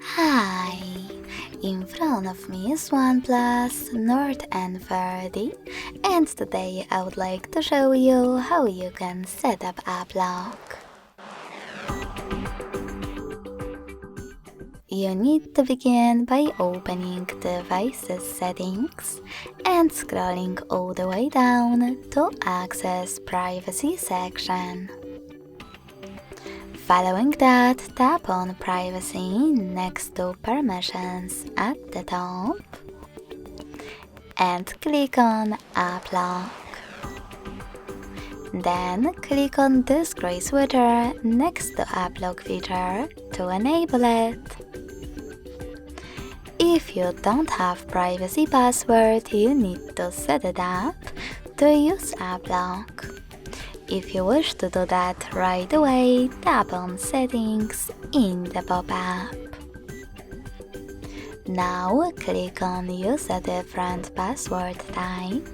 Hi! In front of me is OnePlus Nord N30, and today I would like to show you how you can set up app lock. You need to begin by opening Devices Settings and scrolling all the way down to access Privacy section. Following that, tap on Privacy next to Permissions at the top and click on App Lock. Then click on this gray switcher next to App Lock feature to enable it. If you don't have privacy password, you need to set it up to use App Lock. If you wish to do that right away, tap on Settings in the pop-up. Now click on Use a different password type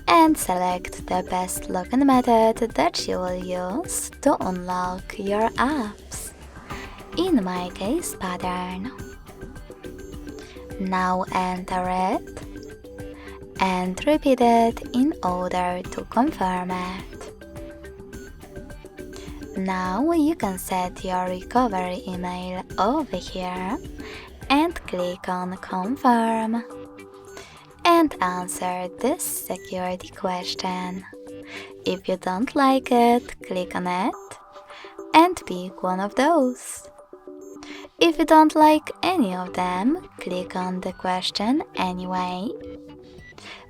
and select the best login method that you will use to unlock your apps. In my case, Pattern. Now enter it and repeat it in order to confirm it. Now you can set your recovery email over here and click on Confirm and answer this security question. If you don't like it, click on it and pick one of those. If you don't like any of them, click on the question anyway.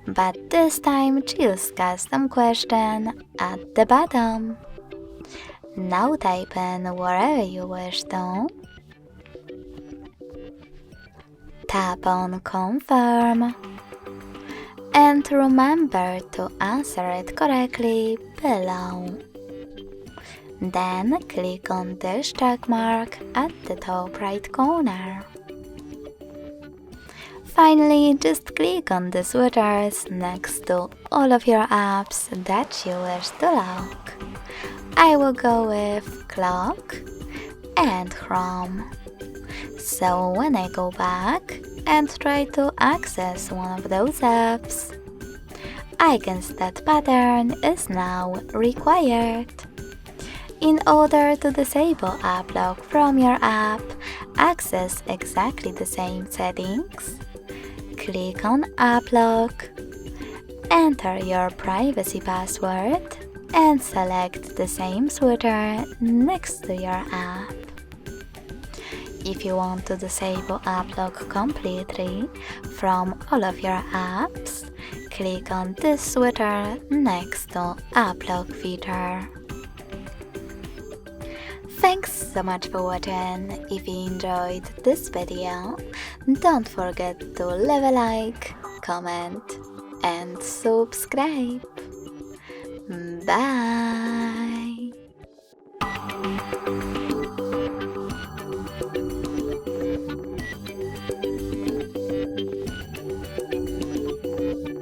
But this time choose Custom Question at the bottom. Now type in wherever you wish to. Tap on Confirm. And remember to answer it correctly below. Then click on this check mark at the top right corner. Finally, just click on the switchers next to all of your apps that you wish to lock. I will go with Clock and Chrome. So when I go back and try to access one of those apps, I can see that Pattern is now required. In order to disable app lock from your app, access exactly the same settings. Click on App Lock, enter your privacy password, and select the same switcher next to your app. If you want to disable App Lock completely from all of your apps, click on this switcher next to App Lock feature. Thanks so much for watching. If you enjoyed this video, don't forget to leave a like, comment and subscribe. Bye!